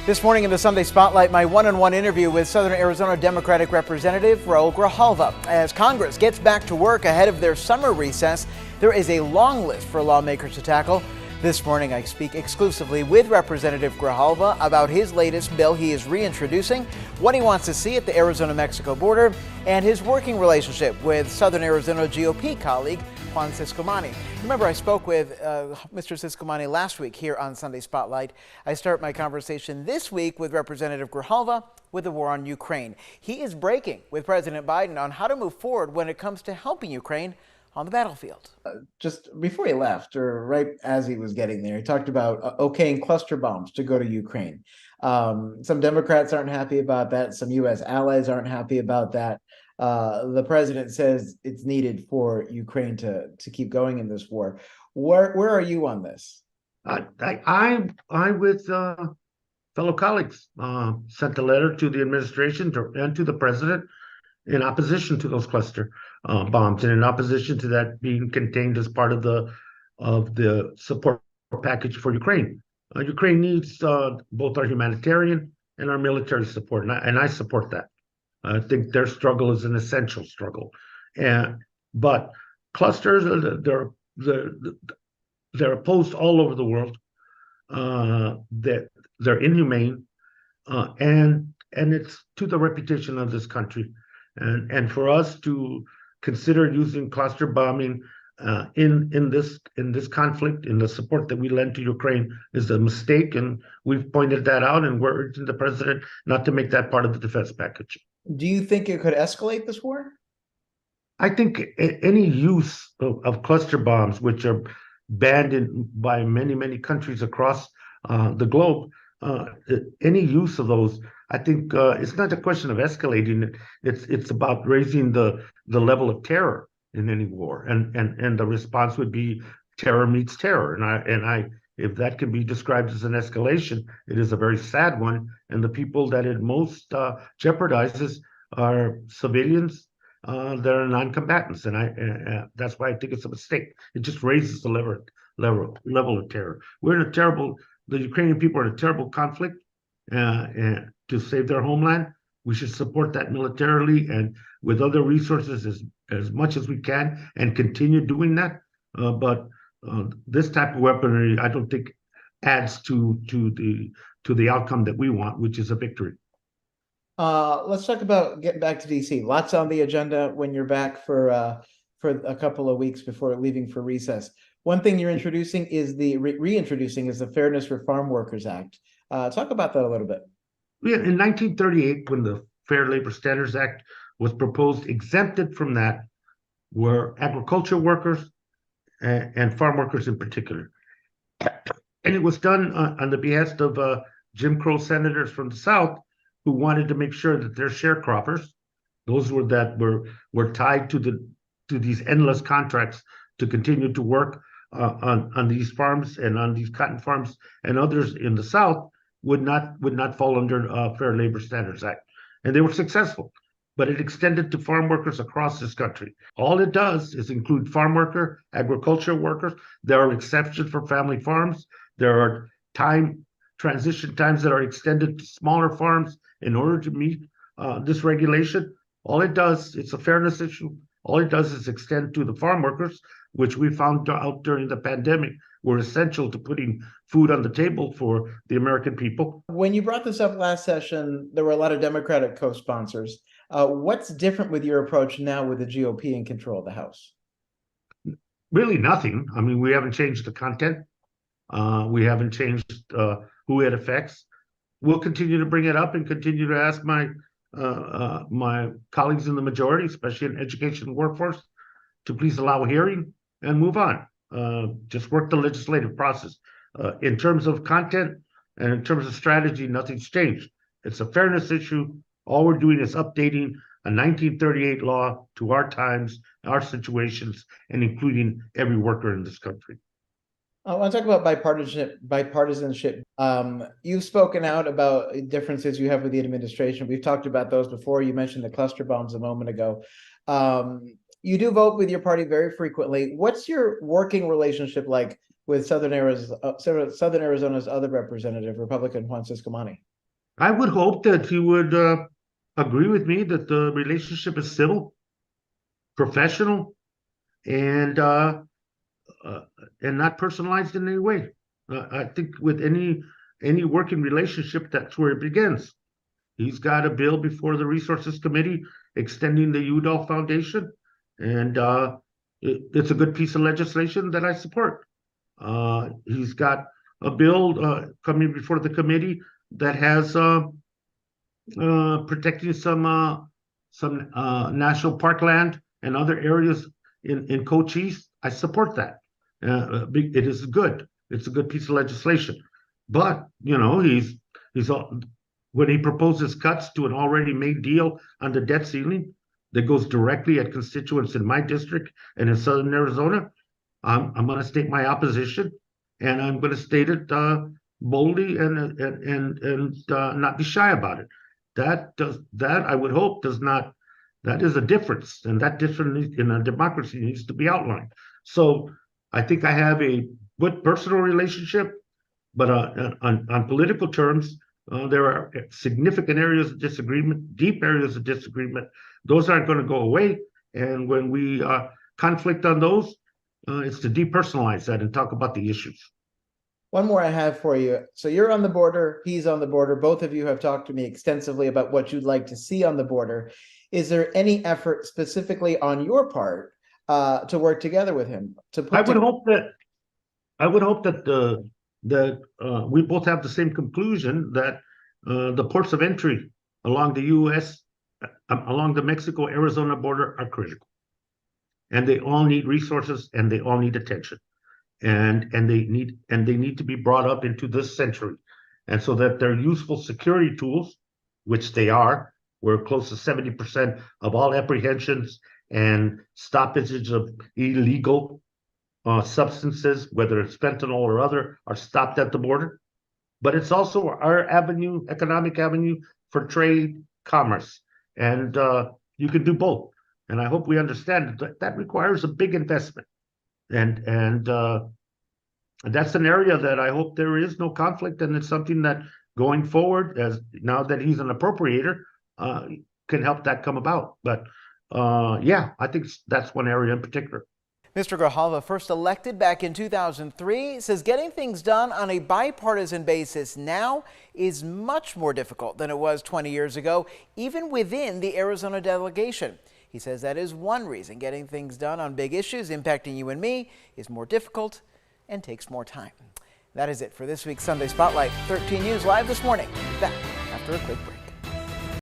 This morning in the Sunday Spotlight, my one-on-one interview with Southern Arizona Democratic Representative Raul Grijalva. As Congress gets back to work ahead of their summer recess, there is a long list for lawmakers to tackle. This morning, I speak exclusively with Representative Grijalva about his latest bill he is reintroducing, what he wants to see at the Arizona-Mexico border, and his working relationship with Southern Arizona GOP colleague Juan Ciscomani. Remember, I spoke with Mr. Ciscomani last week here on Sunday Spotlight. I start my conversation this week with Representative Grijalva with the war on Ukraine. He is breaking with President Biden on how to move forward when it comes to helping Ukraine on the battlefield. Just before he left, or right as he was getting there, he talked about okaying cluster bombs to go to Ukraine. Some Democrats aren't happy about that. Some U.S. allies aren't happy about that. The president says it's needed for Ukraine to keep going in this war. Where are you on this? I with fellow colleagues sent a letter to the administration and to the president in opposition to those cluster bombs and in opposition to that being contained as part of the support package for Ukraine. Ukraine needs both our humanitarian and our military support, and I support that. I think their struggle is an essential struggle, but clusters they're opposed all over the world. That they're inhumane, and it's to the reputation of this country, and for us to consider using cluster bombing in this conflict, in the support that we lend to Ukraine, is a mistake, and we've pointed that out, and we're urging the president not to make that part of the defense package. Do you think it could escalate this war? I think any use of cluster bombs, which are banned by many countries across the globe, any use of those, I think it's not a question of escalating it. It's about raising the level of terror in any war, and the response would be terror meets terror. And I if that can be described as an escalation, it is a very sad one. And the people that it most jeopardizes are civilians that are non-combatants. And that's why I think it's a mistake. It just raises the level of terror. The Ukrainian people are in a terrible conflict, and to save their homeland. We should support that militarily and with other resources as much as we can, and continue doing that. But this type of weaponry, I don't think, adds to the outcome that we want, which is a victory. Let's talk about getting back to DC. Lots on the agenda when you're back for a couple of weeks before leaving for recess. One thing you're introducing is reintroducing is the Fairness for Farm Workers Act. Talk about that a little bit. Yeah, in 1938, when the Fair Labor Standards Act was proposed, exempted from that were agriculture workers and farm workers in particular. And it was done on the behest of Jim Crow senators from the South who wanted to make sure that their sharecroppers, those were tied to these endless contracts to continue to work on these farms and on these cotton farms and others in the South, would not fall under Fair Labor Standards Act. And they were successful, but it extended to farm workers across this country. All it does is include farm worker, agriculture workers. There are exceptions for family farms. There are transition times that are extended to smaller farms in order to meet this regulation. All it does, it's a fairness issue. All it does is extend to the farm workers, which we found out during the pandemic were essential to putting food on the table for the American people. When you brought this up last session, there were a lot of Democratic co-sponsors. What's different with your approach now with the GOP in control of the House? Really nothing. I mean, we haven't changed the content. We haven't changed who it affects. We'll continue to bring it up and continue to ask my colleagues in the majority, especially in education and workforce, to please allow a hearing and move on. Just work the legislative process. In terms of content and in terms of strategy, nothing's changed. It's a fairness issue. All we're doing is updating a 1938 law to our times, our situations, and including every worker in this country. I want to talk about bipartisanship. You've spoken out about differences you have with the administration. We've talked about those before. You mentioned the cluster bombs a moment ago. You do vote with your party very frequently. What's your working relationship like with Southern Arizona's other representative, Republican Juan Ciscomani? I would hope that you would agree with me that the relationship is civil, professional, and uh, uh, and not personalized in any way. I think with any working relationship, that's where it begins. He's got a bill before the Resources Committee extending the Udall Foundation, and it's a good piece of legislation that I support. He's got a bill coming before the committee that has protecting some national parkland and other areas in Cochise. I support that. It is good. It's a good piece of legislation. But he's when he proposes cuts to an already made deal on the debt ceiling that goes directly at constituents in my district and in southern Arizona, I'm going to state my opposition, and I'm going to state it boldly and not be shy about it. That I would hope does not. That is a difference, and that difference in a democracy needs to be outlined. So I think I have a good personal relationship, but on political terms, there are significant areas of disagreement, deep areas of disagreement. Those aren't going to go away, and when we conflict on those, it's to depersonalize that and talk about the issues. One more I have for you. So you're on the border, he's on the border. Both of you have talked to me extensively about what you'd like to see on the border. Is there any effort specifically on your part to work together with him? I would hope that we both have the same conclusion that the ports of entry along the U.S. Along the Mexico-Arizona border are critical, and they all need resources and they all need attention, and they need to be brought up into this century, and so that they're useful security tools, which they are. Where close to 70% of all apprehensions and stoppages of illegal substances, whether it's fentanyl or other, are stopped at the border. But it's also our avenue, economic avenue for trade, commerce, and you can do both. And I hope we understand that that requires a big investment, and that's an area that I hope there is no conflict, and it's something that going forward, as now that he's an appropriator, can help that come about. But yeah, I think that's one area in particular. Mr. Grijalva, first elected back in 2003, says getting things done on a bipartisan basis now is much more difficult than it was 20 years ago, even within the Arizona delegation. He says that is one reason getting things done on big issues impacting you and me is more difficult and takes more time. That is it for this week's Sunday Spotlight. 13 News Live this morning. Back after a quick break.